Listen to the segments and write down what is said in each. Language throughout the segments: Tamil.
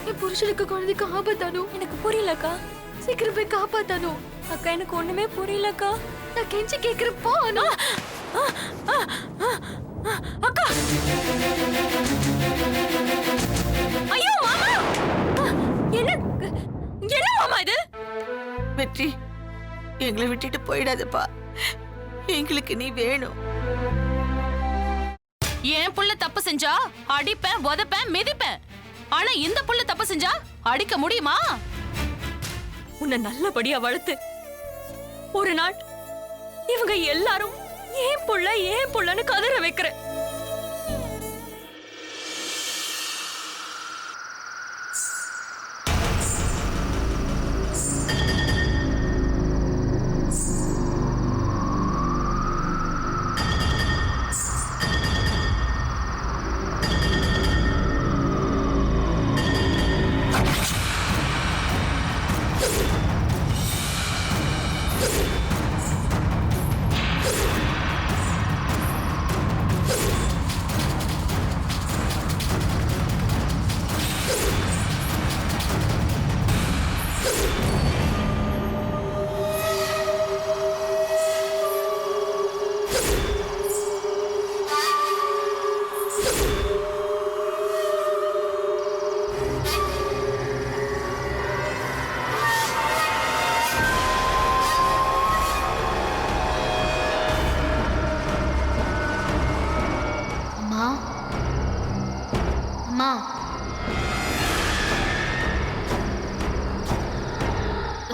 என் புருஷனுக்கு குழந்தைக்கு ஆபத்தானோ? எனக்கு புரியலக்கா. சீக்கிரம் போய் காப்பாத்தானோ. அக்கா எனக்கு ஒண்ணுமே புரியலக்கா. நான் கெஞ்சி கேக்குறேன் போ. அக்கா ஐயோ மாமா! என்ன என்ன மாமா இது? வெற்றி, எங்களை விட்டுட்டு போயிடாதப்பா. எங்களுக்கு நீ வேணும். என் புள்ள தப்பு செஞ்சா அடிப்பேன், உதைப்பேன், மிதிப்பேன். ஆனா இந்த புள்ள தப்பு செஞ்சா அடிக்க முடியுமா? உன்னை நல்லபடியா வளர்த்து ஒரு நாள் இவங்க எல்லாரும் ஏன் புள்ளன்னு கதற வைக்கிற.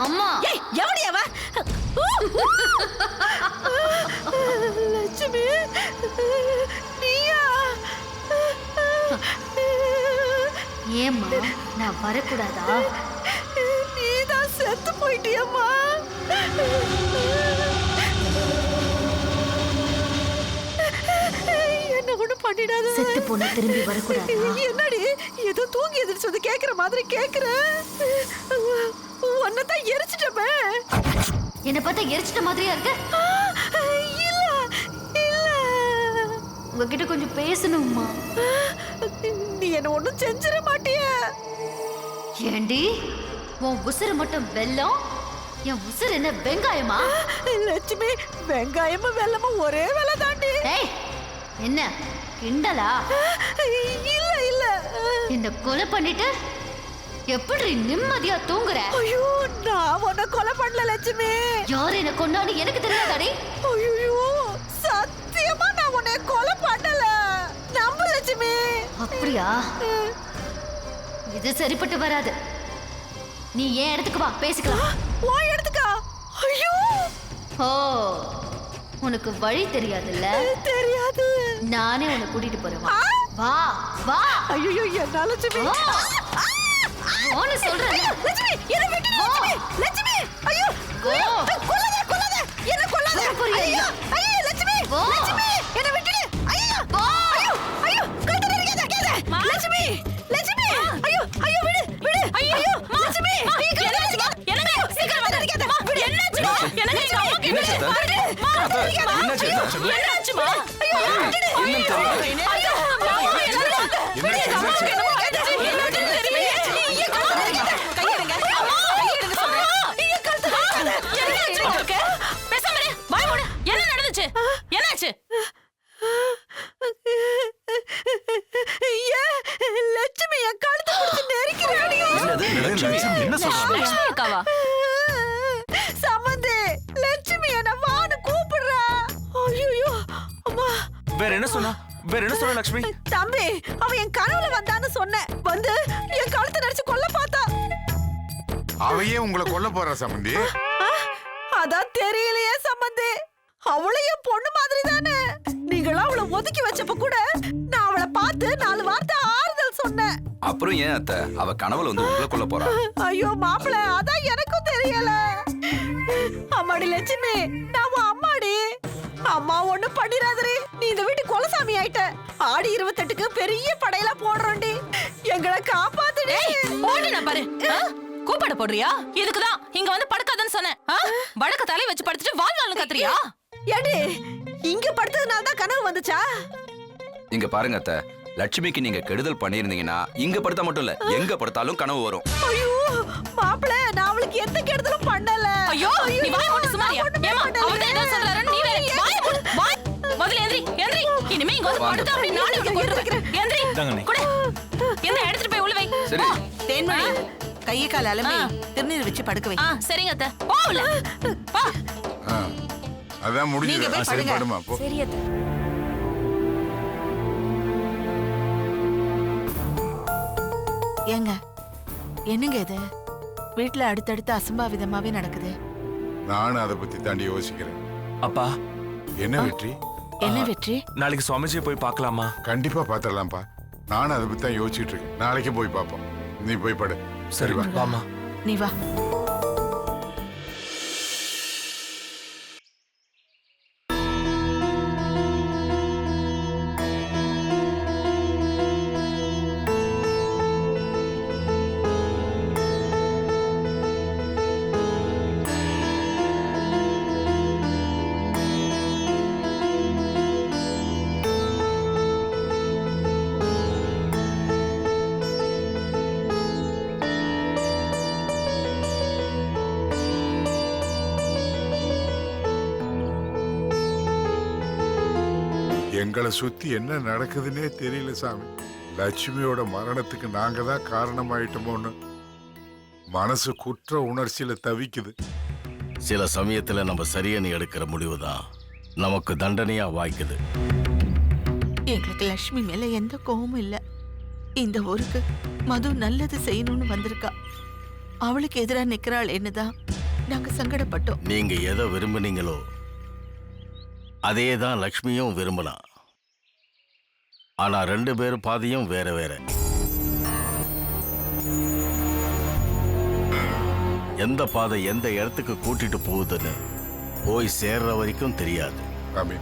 அம்மா எவடியவ? லட்சுமி, நீயா? ஏம்மா நான் வரக்கூடாதா? நீதான் செத்து போயிட்டியம்மா. என்ன ஒண்ணு பண்ணிடாத. செத்து போன திரும்பி வரக்கூடாதா? என்னடி ஏதோ தூங்கி எதிர்த்து கேக்குற மாதிரி கேக்குற? உன்னதான் எரிச்சிட்டமே. என்ன பார்த்தா எரிச்சிட்ட மாதிரியா இருக்கு? இல்ல இல்ல, உங்ககிட்ட கொஞ்சம் பேசணும்மா. நீ என்ன ஒண்ணும் செஞ்சிட மாட்டிய. ஏண்டி உன் உசுறு மட்டும் வெல்லம், என் உசுறு என்ன வெங்காயமா? லட்சுமி, வெங்காயமும் வெல்லமும் ஒரே வேலை தாண்டி. ஏய் என்ன கிண்டலா? இல்ல இல்ல, இந்த கொலை பண்ணிட்டு எப்படி நிம்மதியா தூங்குற? ஐயோ, நான் உன்னை கொலை பண்ணல லட்சுமி. யார் என்ன கொண்டான்னு எனக்கு தெரியாதாடி? ஐயோ, சத்தியமா நான் உன்னை கொலை பண்ணல. நம்பு லட்சுமி. அப்படியா? இது சரிப்பட்டு வராது. நீ ஏன் இடத்துக்கு வா, பேசிக்கலாம். ஓ இடத்துக்கா? ஐயோ, ஓ உனக்கு வழி தெரியாதுல்ல? தெரியாது. நானே உன்னை கூட்டிட்டு போறேன். வா வா வா. ஐயோ, என்ன லட்சுமி? ஓன்னு சொல்றேன். லட்சுமி, என்ன விட்டுடு லட்சுமி. லட்சுமி, ஐயோ, கொல்லாத கொல்லாத, என்ன கொல்லாத. ஐயோ ஐயோ லட்சுமி, லட்சுமி, என்ன விட்டுடு. ஐயோ ஐயோ ஐயோ, கழுத்துல இருக்காத. லட்சுமி, லட்சுமி, ஐயோ ஐயோ, விடு விடு. ஐயோ லட்சுமி, நீ என்னாச்சுமா? எனக்கு சீக்கிரம் வந்து இருக்காத. விடு. என்னாச்சுமா? எனக்கு எங்க அம்மா கிட்ட என்னாச்சுமா? ஐயோ விட்டுடு. ஐயோ மாமா, என்ன நடந்துச்சு? என்னாச்சு? லட்சுமி என் கழுத்தை பிடிச்சு நெரிக்கிறாடி. லட்சுமி அக்காவா? சம்பந்தி, லட்சுமி என்ன வான்னு கூப்பிடுறா. ஐயோ அம்மா. வேற என்ன சொன்னா? வேற என்ன சொன்னா லட்சுமி? தம்பி, அவ என் கனவுல வந்தான்னு சொன்ன. வந்து என் கழுத்தை நடிச்சு கொல்ல பார்த்தா. அவையே உங்களை கொல்ல போற சம்பந்தி. அதான் தெரியலையே சம்பந்தி. அவளையும் பொண்ணு மாதிரி தானே. நீங்களும் அவளை ஒதுக்கி வச்சப்ப கூட நான் அவளை பார்த்து 4 வார்த்தை ஆறுதல் சொன்னேன். அப்புறம் ஏன் அத்தை அவ கனவுல வந்து உங்களை கொல்ல போறா? ஐயோ மாப்பிள, அதான் எனக்கும் தெரியல. அம்மாடி லட்சுமி, நான் உன் அம்மாடி. அம்மா ஒண்ணும் பண்ணிராதரி. நீ இந்த வீட்டு கொலசாமி ஆயிட்ட. ஆடி 28க்கு பெரிய படையெல்லாம் போடுறோண்டி. எங்களை காப்பாத்துடி. போடுன பாரு. கூப்பாட போடுறியா? இதுக்குதான் இங்க வந்து படுக்காதன்னு சொன்னேன். வடக்க தலை வச்சு படுத்துட்டு வாழ்நாள் கத்துறியா? ஏடி இங்க படுத்ததுனால தான் கனவு வந்துச்சா? இங்க பாருங்க அத்தை, லட்சுமிக்கு நீங்க கெடுதல் பண்ணியிருந்தீங்கன்னா இங்க படுத்தா மட்டும் இல்ல எங்க படுத்தாலும் கனவு வரும். ஐயோ மாப்பிள, நான் அவளுக்கு எந்த கெடுதலும் பண்ணல. ஐயோ நீ வாய் மூடு சுமாரியா. ஏமா அவர்தான் ஏதோ சொல்றாரு, நீ வேற வாய் மூடு. வாய் முதல்ல எந்திரி எந்திரி. இனிமே இங்க வந்து படுத்தா அப்படி நானே உனக்கு கொன்றுவேன். எந்திரி குடு. என்ன எடுத்துட்டு போய் உள்ள வை. சரி. தேன்மணி, கையை கால் அலம்பி திருநீர் வச்சு படுக்க வை. சரிங்க அத்தை. போ உள்ள. போ. அதான் முடிஞ்சது. நீங்க போய் சரி படுங்க. படுமா போ. சரி அத்தை. ஏங்க என்னங்க இது? வீட்டுல அடுத்தடுத்து அசம்பாவிதமாவே நடக்குது. நானும் அதை பத்தி தாண்டி யோசிக்கிறேன். அப்பா, என்ன வெற்றி? என்ன வெற்றி? நாளைக்கு சுவாமிஜியை போய் பார்க்கலாமா? கண்டிப்பா பாத்திரலாம்ப்பா. நானும் அதை பத்தி தான் யோசிச்சுட்டு இருக்கேன். நாளைக்கு போய் பார்ப்போம். நீ போய் படு. சரி வா. வாமா. நீ வா. எங்களை சுத்தி என்ன நடக்குதுன்னே தெரியல சாமி. லட்சுமியோட மரணத்துக்கு நாங்க தான் காரணமாயிட்டோமோன்னு மனசு குற்ற உணர்ச்சியில தவிக்குது. சில சமயத்துல நம்ம சரியான எடுக்கிற முடிவு தான் நமக்கு தண்டனையா வாய்க்குது. எங்களுக்கு லட்சுமி மேல எந்த கோவமும் இல்ல. இந்த ஊருக்கு மது நல்லது செய்யணும்னு வந்திருக்கா. அவளுக்கு எதிரா நிக்கிறாள் என்னதான் நாங்க சங்கடப்பட்டோம். நீங்க எதை விரும்புனீங்களோ அதே தான் லக்ஷ்மியும் விரும்பினா. ஆனா 2 பேரும் பாதையும் வேற வேற. எந்த பாதை எந்த இடத்துக்கு கூட்டிட்டு போகுதுன்னு போய் சேர்ற வரைக்கும் தெரியாது. சாமி,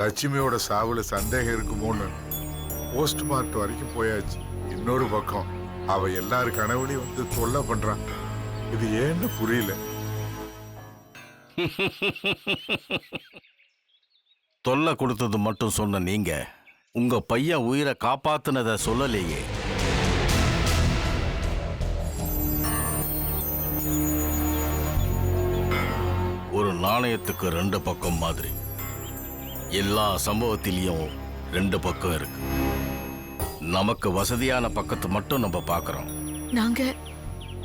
லட்சுமியோட சாவுல சந்தேகம் இருக்குமோன்னு போஸ்ட்மார்ட்டம் வரைக்கும் போயாச்சு. இன்னொரு பக்கம் அவ எல்லாரு கனவுலையும் வந்து தொல்லை பண்றான். இது ஏன்னு புரியல. தொல்லை கொடுத்தது மட்டும் சொன்ன நீங்க உங்க பையன் உயிரை காப்பாத்துனத சொல்லலையே. ஒரு நாணயத்துக்கு 2 பக்கம் மாதிரி எல்லா சம்பவத்திலையும் 2 பக்கம் இருக்கு. நமக்கு வசதியான பக்கத்தை மட்டும் நம்ம பார்க்கறோம். நாங்க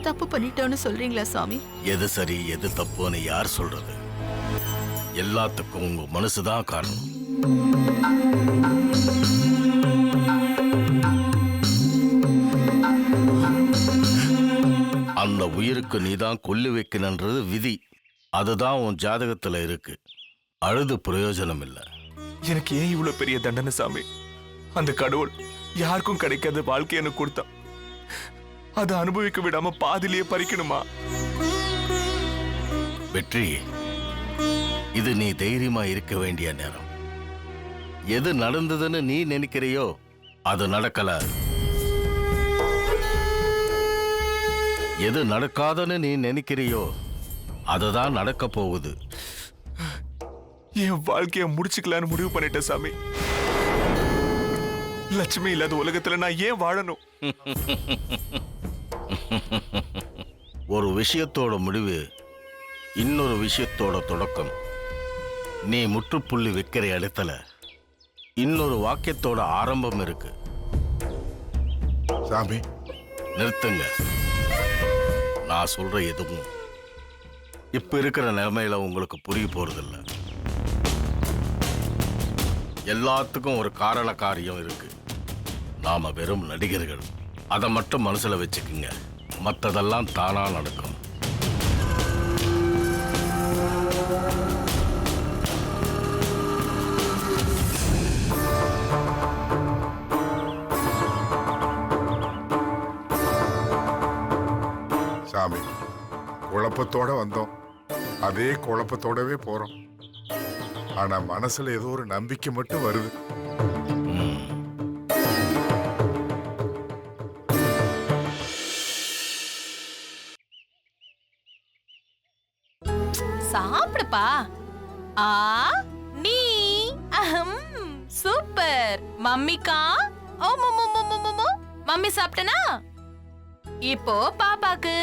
தப்பு பண்ணிட்டோம்னு சொல்றீங்களா சாமி? எது சரி எது தப்புன்னு யார் சொல்றது? எல்லாத்துக்கும் உங்க மனசுதான் காரணம். அந்த உயிருக்கு நீதான் கொல்லி வைக்கணுன்றது விதி. அதுதான் உன் ஜாதகத்துல இருக்கு. அழுது பிரயோஜனம் இல்லை. எனக்கு ஏன் இவ்வளவு பெரிய தண்டனை சாமி? அந்த கடவுள் யாருக்கும் கிடைக்காத வாழ்க்கை எனக்கு கொடுத்தான். அதை அனுபவிக்க விடாம பாதிலேயே பறிக்கணுமா? வெற்றி, இது நீ தைரியமா இருக்க வேண்டிய நேரம். எது நடந்ததுன்னு நீ நினைக்கிறியோ அது நடக்கல. எது நடக்காதுன்னு நீ நினைக்கிறியோ அதுதான் நடக்க போகுது. என் வாழ்க்கைய முடிச்சுக்கலான்னு முடிவு பண்ணிட்டேன் சாமி. லட்சுமி இல்லாத உலகத்துல நான் ஏன் வாழணும்? ஒரு விஷயத்தோட முடிவு இன்னொரு விஷயத்தோட தொடக்கம். நீ முற்றுப்புள்ளி வைக்கிற இடத்துல இன்னொரு வாக்கியத்தோட ஆரம்பம் இருக்கு. சாமி, நிறுத்துங்க. நான் சொல்ற எதுவும் இப்ப இருக்கிற நிலைமையில உங்களுக்கு புரிய போறதில்ல. எல்லாத்துக்கும் ஒரு காரண காரியம் இருக்கு. நாம வெறும் நடிகர்கள். அதை மட்டும் மனசுல வச்சுக்குங்க. மற்றதெல்லாம் தானா நடக்கும். சாமி, குழப்பத்தோட வந்தோம், அதே குழப்பத்தோடவே போறோம். ஆனா மனசுல ஏதோ ஒரு நம்பிக்கை மட்டும் வருது. சாப்பிடுப்பா. ஆ நீ அஹம் சூப்பர் மம்மிக்கா ஓ மம்மம்மம்மம்ம மம்மி சாப்பிட்டனா இப்போ பாப்பாக்கு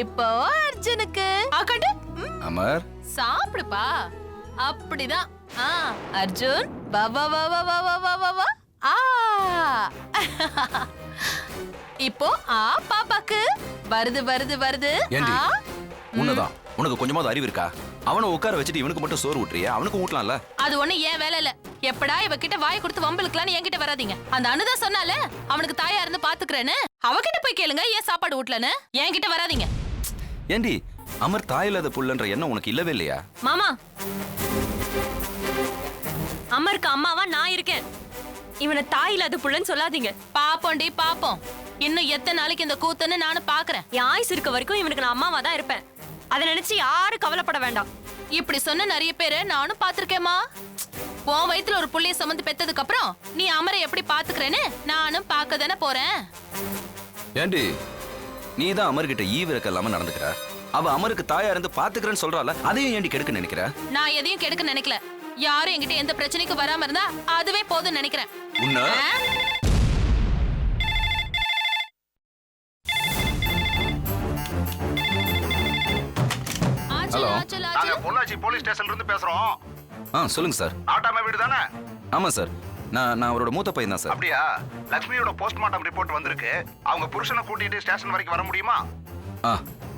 இப்போ அர்ஜுனுக்கு ஆக்கட்டு அமர் சாப்பிடுப்பா அப்படிதான் அர்ஜுன் வா வா வா வா வா வா வா வா வா ஆ இப்போ பாப்பாக்கு வருது வருது வருது ஏண்டி? ஆ உன்னதான் உனக்கு கொஞ்சமாவது அறிவு இருக்கா? அவனை உட்கார வச்சுட்டு இவனுக்கு மட்டும் சோறு ஊட்டுறியா? அவனுக்கும் ஊட்டலாம்ல. அது ஒண்ணு ஏன் வேலை இல்ல. எப்படா இவகிட்ட வாய் கொடுத்து வம்பலுக்கலான்னு என்கிட்ட வராதீங்க. அந்த அனுதான் சொன்னால அவனுக்கு தாயா இருந்து பாத்துக்கிறேன்னு. அவகிட்ட போய் கேளுங்க ஏன் சாப்பாடு ஊட்டலன்னு. என்கிட்ட வராதீங்க. ஏண்டி அமர் தாயில்லாத புள்ளன்ற எண்ணம் உனக்கு இல்லவே இல்லையா? மாமா, அமருக்கு அம்மாவா நான் இருக்கேன். இவனை தாய் இல்லாத புள்ளன்னு சொல்லாதீங்க. பாப்போண்டி பாப்போம். இன்னும் எத்தனை நாளைக்கு இந்த கூத்துன்னு நானும் பாக்குறேன். என் ஆயுசு இருக்க வரைக்கும் இவனுக்கு நான் அம்மாவா தான் இருப்பேன். அதை நினைச்சு யாரும் கவலைப்பட வேண்டாம். இப்படி சொன்ன நிறைய பேரை நானும் பாத்திருக்கேம்மா. உன் வயித்துல ஒரு புள்ளைய சுமந்து பெத்ததுக்கு அப்புறம் நீ அமரை எப்படி பாத்துக்கிறேன்னு நானும் பார்க்க தானே போறேன். ஏண்டி நீ தான் அமர்கிட்ட ஈவிரக்க இல்லாம நடந்துக்கிற. அவ அமருக்கு தாயா இருந்து பாத்துக்கிறேன்னு சொல்றால, அதையும் ஏண்டி கெடுக்க நினைக்கிற? நான் எதையும் கெடுக்க நினைக்கல. யாரும் என்கிட்ட எந்த பிரச்சனைக்கு வராம இருந்தா அதுவே போதும் நினைக்கிறேன். உன்ன ஹலோ, நாங்க பொள்ளாச்சி போலீஸ் ஸ்டேஷன்ல இருந்து பேசுறோம். சொல்லுங்க சார். நாட்டாம வீடு தானே? ஆமா சார், நான் அவரோட மூத்த பையன் தான் சார். அப்படியா? லட்சுமியோட போஸ்ட்மார்ட்டம் ரிப்போர்ட் வந்திருக்கு. அவங்க புருஷனை கூட்டிட்டு ஸ்டேஷன் வரைக்கும் வர முடியுமா?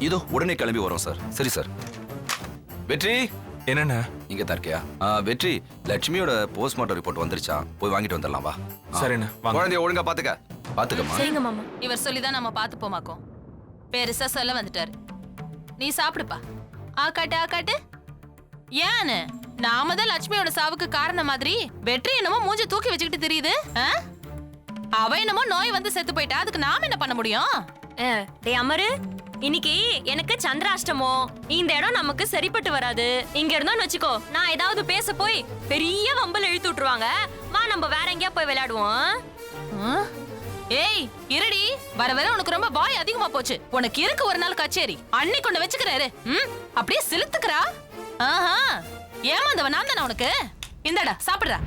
இதோ உடனே கிளம்பி வரோம் சார். சரி சார். வெற்றி என்னண்ணா? இங்க தான் இருக்கியா? வெற்றி, லட்சுமியோட போஸ்ட்மார்ட்டம் ரிப்போர்ட் வந்துருச்சா? போய் வாங்கிட்டு வந்துடலாம் வா. சரிண்ணா, வாங்க. குழந்தைய ஒழுங்கா பாத்துக்கம்மா. சரிங்க மாமா. இவர் சொல்லிதான் நம்ம பாத்து போமாக்கோம். பெருசா சொல்ல வந்துட்டாரு. நீ சாப்பிடுப்பா. ஆக்காட்டு ஏன்னு நாம தான் லட்சுமியோட சாவுக்கு காரணம் மாதிரி வெற்றி என்னமோ மூஞ்சி தூக்கி வச்சுக்கிட்டு தெரியுது. அவ என்னமோ நோய் வந்து செத்து போயிட்டா, அதுக்கு நாம என்ன பண்ண முடியும்? டேய் அமரு, இன்னைக்கு எனக்கு சந்திராஷ்டமோ. இந்த இடம் நமக்கு சரிப்பட்டு வராது. இங்க இருந்தோம்னு வச்சுக்கோ, நான் ஏதாவது பேச போய் பெரிய வம்பல் இழுத்து விட்டுருவாங்க. வா நம்ம வேற எங்கேயா போய் விளையாடுவோம். ஏய் இருடி, வர வர உனக்கு ரொம்ப வாய் அதிகமா போச்சு. உனக்கு இருக்கு ஒரு நாள் கச்சேரி. அன்னை கொண்டு வச்சுக்கிறாரு. அப்படியே சிலுத்துக்கிறா. ஏமாந்தவன் நான் தானே உனக்கு. இந்தடா சாப்பிடுறா.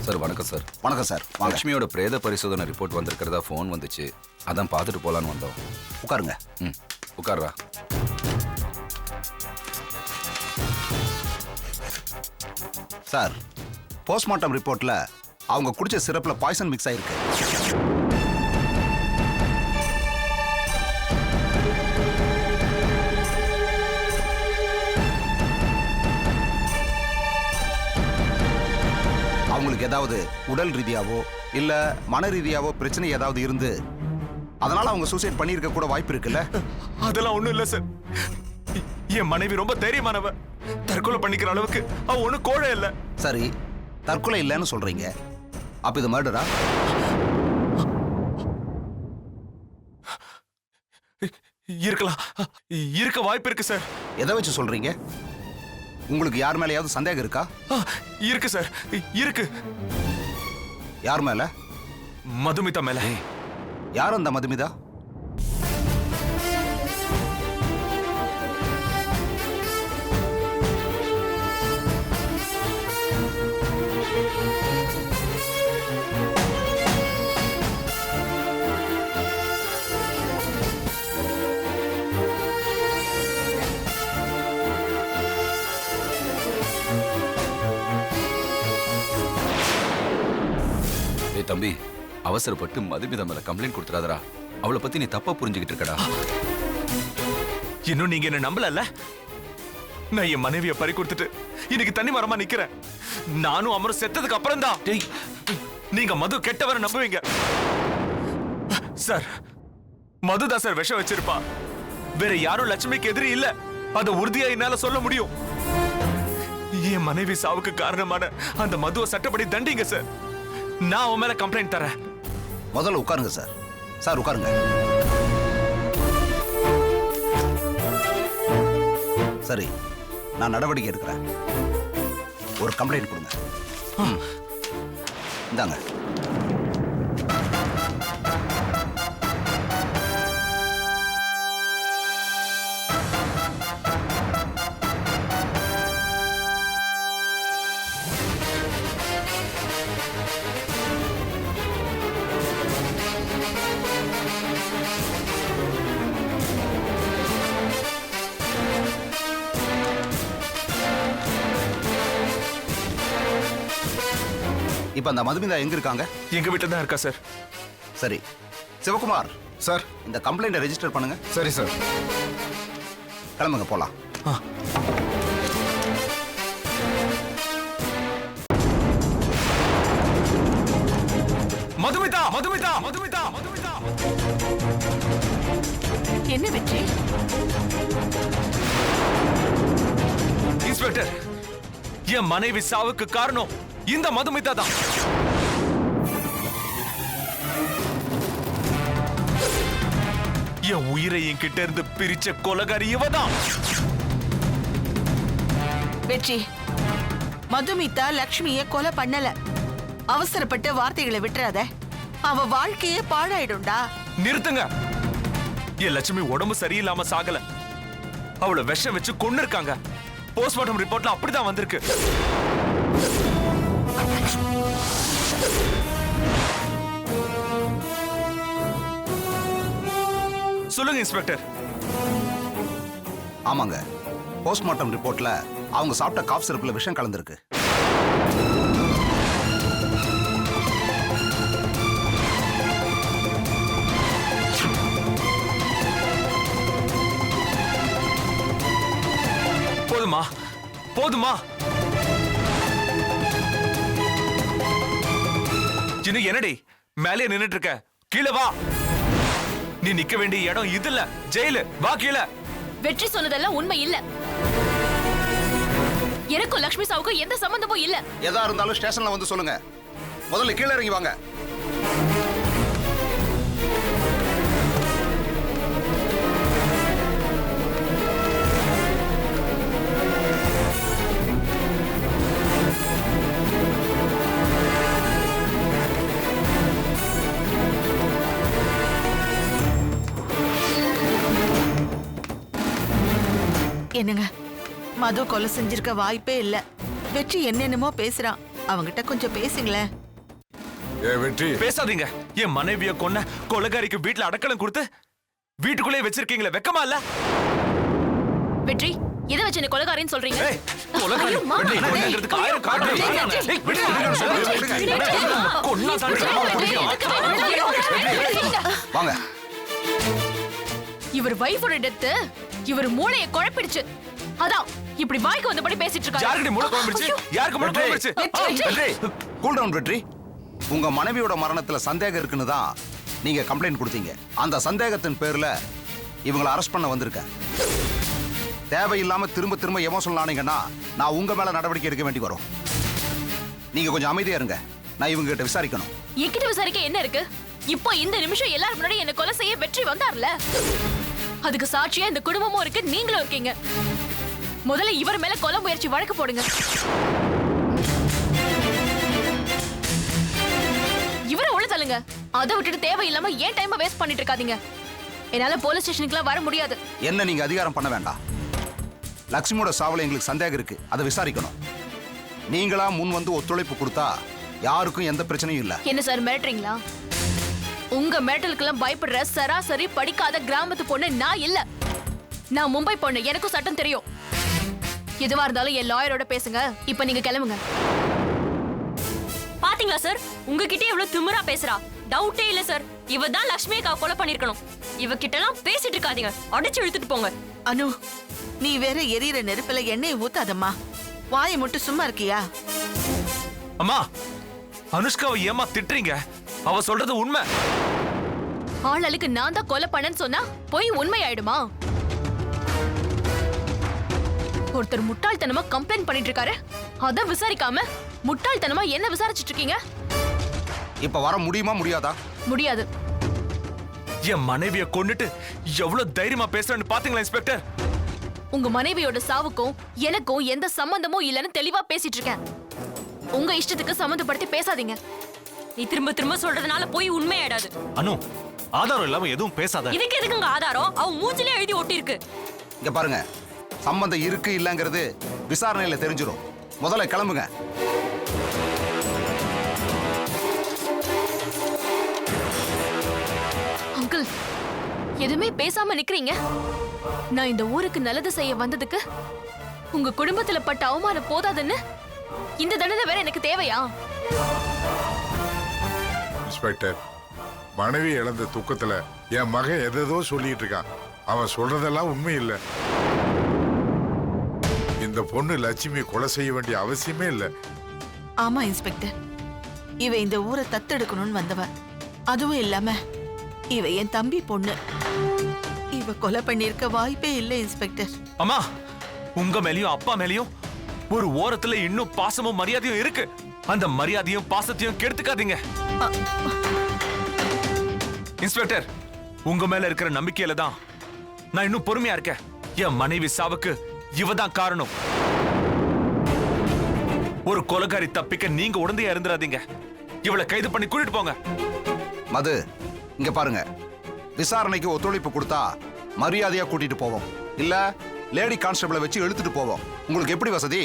சார் வணக்கம் சார். வணக்கம் சார். லட்சுமியோட பிரேத பரிசோதனை ரிப்போர்ட் வந்திருக்கிறதா ஃபோன் வந்துச்சு. அதான் பார்த்துட்டு போலான்னு வந்தோம். உட்காருங்க. உட்கார்றா. சார், போஸ்ட்மார்ட்டம் ரிப்போர்ட்ல அவங்க குடிச்ச சிரப்ல பாய்சன் மிக்ஸ் ஆயிருக்கு. அவங்களுக்கு ஏதாவது உடல் ரீதியாவோ இல்ல மன ரீதியாவோ பிரச்சனை ஏதாவது இருந்து அதனால அவங்க சூசைட் பண்ணியிருக்க கூட வாய்ப்பு இருக்குல்ல? அதெல்லாம் ஒண்ணும் இல்ல சார். என் மனைவி ரொம்ப தைரியமானவ. தற்கொலை பண்ணிக்கிற அளவுக்கு அவ ஒண்ணும் கோழை இல்ல. சரி, தற்கொலை இல்லைன்னு சொல்றீங்க. அப்ப இது மர்டரா? இருக்கலாம், இருக்க வாய்ப்பு இருக்கு சார். எதை வச்சு சொல்றீங்க? உங்களுக்கு யார் மேலயாவது சந்தேகம் இருக்கா? இருக்கு சார், இருக்கு. யார் மேல? மதுமிதா மேல. யார் அந்த மதுமிதா? தம்பி, அவசரப்பட்டு மதுமிதா மேல கம்ப்ளைண்ட் கொடுத்துறாதடா. அவளை பத்தி நீ தப்பா புரிஞ்சுக்கிட்டு இருக்கடா. இன்னும் நீங்க என்ன நம்பல? நான் என் மனைவியை பறி கொடுத்துட்டு இன்னைக்கு தனி மரமா நிக்கிறேன். நானும் அமரும் செத்ததுக்கு அப்புறம் தான் நீங்க மது கெட்டவரை நம்புவீங்க. சார், மதுதான் சார் விஷம் வச்சிருப்பா. வேற யாரும் லட்சுமிக்கு எதிரி இல்ல. அத உறுதியா என்னால சொல்ல முடியும். என் மனைவி சாவுக்கு காரணமான அந்த மதுவை சட்டப்படி தண்டிங்க சார். நான் உன் மேல கம்ப்ளைண்ட் தரேன். முதல்ல உட்காருங்க சார். சார் உட்காருங்க. சரி, நான் நடவடிக்கை எடுக்கிறேன். ஒரு கம்ப்ளைண்ட் கொடுங்க. இந்தாங்க. இப்ப அந்த மதுமிதா எங்க இருக்காங்க? எங்க வீட்டுல தான் இருக்கா சார். சரி சிவகுமார் சார். இந்த கம்ப்ளைண்ட்டை ரெஜிஸ்டர் பண்ணுங்க. சரி சார். கிளம்புங்க போலாம். மதுமிதா மதுமிதா மதுமிதா மதுமிதா. என்ன வெற்றி? இன்ஸ்பெக்டர், என் மனைவி சாவுக்கு காரணம் இந்த மதுமிதா தான். என் உயிரை என்கிட்ட இருந்து பிரிச்ச கொலைகாரி இவதான். வெற்றி, மதுமிதா லக்ஷ்மிய கொலை பண்ணல. அவசரப்பட்ட வார்த்தைகளை விட்டுறாத. அவ வாழ்க்கையே பாழாயிடும்டா. நிறுத்துங்க. என் லட்சுமி உடம்பு சரியில்லாம சாகல, அவளை விஷம் வச்சு கொன்னு இருக்காங்க. போஸ்ட்மார்ட்டம் ரிப்போர்ட்ல அப்படிதான் வந்திருக்கு. சொல்லுங்க இன்ஸ்பெக்டர். ஆமாங்க, போஸ்ட்மார்ட்டம் ரிப்போர்ட்ல அவங்க சாப்பிட்ட காஃப் சிரப்ல விஷம் கலந்திருக்கு. போதுமா போதுமா? இன்னும் என்னடி மேலே நின்னுட்டு இருக்க? கீழே வா. நீ நிக்க வேண்டிய இடம் இது இல்ல, ஜெயிலு. வா கீழே. வெற்றி சொன்னதெல்லாம் உண்மை இல்ல. எனக்கும் லக்ஷ்மி சாவுக்கும் எந்த சம்பந்தமும் இல்ல. எதா இருந்தாலும் ஸ்டேஷன்ல வந்து சொல்லுங்க. முதல்ல கீழே இறங்கி வாங்க. என்னங்க, மது கொலை செஞ்சிருக்க வாய்ப்பே இல்ல. வெற்றி என்னென்னமோ பேசுறான். அவங்கிட்ட கொஞ்சம் பேசுங்களேன். ஏ வெற்றி, பேசாதீங்க. என் மனைவிய கொன்ன கொலைகாரிக்கு வீட்டுல அடக்கலம் கொடுத்து வீட்டுக்குள்ளே வச்சிருக்கீங்களே, வெக்கமா இல்ல? வெற்றி, எதை வச்சு என்ன கொலைகாரின்னு சொல்றீங்க? ஏய், கொலைகாரி வெற்றி கொன்னங்கிறதுக்கு 1000 காரணம் இருக்காங்க. ஏய், விடு, கொன்னா தான் வாங்க. இவர் வைஃபோட டெத் இவர் மூளையை குழப்பிடுச்சு. அதான் இப்படி வாய்க்கு வந்தபடி பேசிட்டு இருக்காரு. யாருக்கு மூளை குழம்பிடுச்சு? யாருக்கு மூளை குழம்பிடுச்சு? வெற்றி, கூல் டவுன் வெற்றி. உங்க மனைவியோட மரணத்துல சந்தேகம் இருக்குன்னு தான் நீங்க கம்ப்ளைண்ட் கொடுத்தீங்க. அந்த சந்தேகத்தின் பேர்ல இவங்களை அரெஸ்ட் பண்ண வந்திருக்கேன். தேவையில்லாம திரும்ப திரும்ப எமோஷனல் ஆனீங்கன்னா நான் உங்க மேல நடவடிக்கை எடுக்க வேண்டி வரும். நீங்க கொஞ்சம் அமைதியா இருங்க. நான் இவங்க கிட்ட விசாரிக்கணும். என்கிட்ட விசாரிக்க என்ன இருக்கு? இப்போ இந்த நிமிஷம் எல்லாரும் முன்னாடி என்ன கொலை செய்ய வெற்றி வந்தார்ல, அதுக்கு சாட்சியா இந்த குடும்பமும் இருக்கு, நீங்களும் இருக்கீங்க. முதல்ல இவர் மேல கொலை முயற்சி வழக்கு போடுங்க. இவரை உள்ள தள்ளுங்க. அதை விட்டுட்டு தேவையில்லாம ஏன் டைம் வேஸ்ட் பண்ணிட்டு இருக்காதீங்க. என்னால போலீஸ் ஸ்டேஷனுக்குலாம் வர முடியாது. என்ன நீங்க அதிகாரம் பண்ண வேண்டாம். லட்சுமியோட சாவல எங்களுக்கு சந்தேகம் இருக்கு, அதை விசாரிக்கணும். நீங்களா முன் வந்து ஒத்துழைப்பு கொடுத்தா யாருக்கும் எந்த பிரச்சனையும் இல்ல. என்ன சார் மிரட்டுறீங்களா? உங்க மிரட்டலுக்கெல்லாம் பயப்படுற சராசரி படிக்காத கிராமத்து பொண்ணு நான் இல்ல. நான் மும்பை பொண்ணு, எனக்கும் சட்டம் தெரியும். எதுவா இருந்தாலும் என் லாயரோட பேசுங்க. இப்ப நீங்க கிளம்புங்க. பாத்தீங்களா சார், உங்ககிட்ட எவ்வளவு திமிரா பேசுறா. டவுட்டே இல்ல சார், இவ தான் லட்சுமியை கொலை பண்ணிருக்கணும். இவகிட்ட எல்லாம் பேசிட்டு இருக்காதீங்க, அடிச்சு இழுத்துட்டு போங்க. அனு, நீ வேற எரியற நெருப்புல எண்ணெய் ஊத்தாதம்மா. வாயை மட்டும் சும்மா இருக்கியா? அம்மா, அனுஷ்காவை ஏமா திட்டுறீங்க? அவ சொல்றது உண்மை. ஆளுக்கு நான் தான் கொலை பண்ணேன்னு சொன்னா போய் உண்மை ஆயிடுமா? ஒருத்தர் முட்டாள்தனமா கம்ப்ளைண்ட் பண்ணிட்டு இருக்காரு, அத விசாரிக்காம முட்டாள்தனமா என்ன விசாரிச்சிட்டு இருக்கீங்க? இப்ப வர முடியுமா முடியாதா? முடியாது. என் மனைவிய கொன்னுட்டு எவ்வளவு தைரியமா பேசுறேன்னு பாத்தீங்களா இன்ஸ்பெக்டர்? உங்க மனைவியோட சாவுக்கும் எனக்கும் எந்த சம்பந்தமும் இல்லைன்னு தெளிவா பேசிட்டு இருக்கேன். உங்க இஷ்டத்துக்கு சம்மந்தப்படுத்தி பேசாதீங்க. நீ திரும்ப திரும்ப சொல்றதுனால போய் உண்மையாயிடாது. அனு, ஆதாரம் இல்லாம எதுவும் பேசாத. இதுக்கு எதுக்குங்க ஆதாரம்? அவ மூஞ்சிலே எழுதி ஒட்டி இருக்கு. இங்க பாருங்க, சம்பந்தம் இருக்கு இல்லங்கிறது விசாரணையில தெரிஞ்சிடும். முதல்ல கிளம்புங்க. அங்கிள், எதுவுமே பேசாம நிக்கிறீங்க. நான் இந்த ஊருக்கு நல்லது செய்ய வந்ததுக்கு உங்க குடும்பத்துல பட்ட அவமானம் போதாதுன்னு இந்த தண்டனை வேற எனக்கு தேவையா? இன்ஸ்பெக்டர், மனைவி இழந்த துக்கத்துல என் மகன் எதோ சொல்லிட்டு இருக்கான். அவன் சொல்றதெல்லாம் உண்மை இல்லை. இந்த பொண்ணு லட்சுமி கொலை செய்ய வேண்டிய அவசியமே இல்லை. ஆமா இன்ஸ்பெக்டர், இவ இந்த ஊரை தத்தெடுக்கணும்னு வந்தவ. அதுவும் இல்லாம இவ என் தம்பி பொண்ணு. இவ கொலை பண்ணிருக்க வாய்ப்பே இல்லை இன்ஸ்பெக்டர். அம்மா, உங்க மேலயும் அப்பா மேலயும் ஒரு ஓரத்துல இன்னும் பாசமும் மரியாதையும் இருக்கு. அந்த மரியாதையும் பாசத்தையும் கெடுத்துக்காதீங்க. இன்ஸ்பெக்டர், உங்க மேல இருக்கிற நம்பிக்கையில தான் நான் இன்னும் பொறுமையா இருக்கேன். என் மனைவி சாவுக்கு இவதான் காரணம். ஒரு கொலைகாரி தப்பிக்க நீங்க உடந்தையா இருந்துடாதீங்க. இவளை கைது பண்ணி கூட்டிட்டு போங்க. மது, இங்க பாருங்க, விசாரணைக்கு ஒத்துழைப்பு கொடுத்தா மரியாதையா கூட்டிட்டு போவோம், இல்ல லேடி கான்ஸ்டபிளை வச்சு இழுத்துட்டு போவோம். உங்களுக்கு எப்படி வசதி?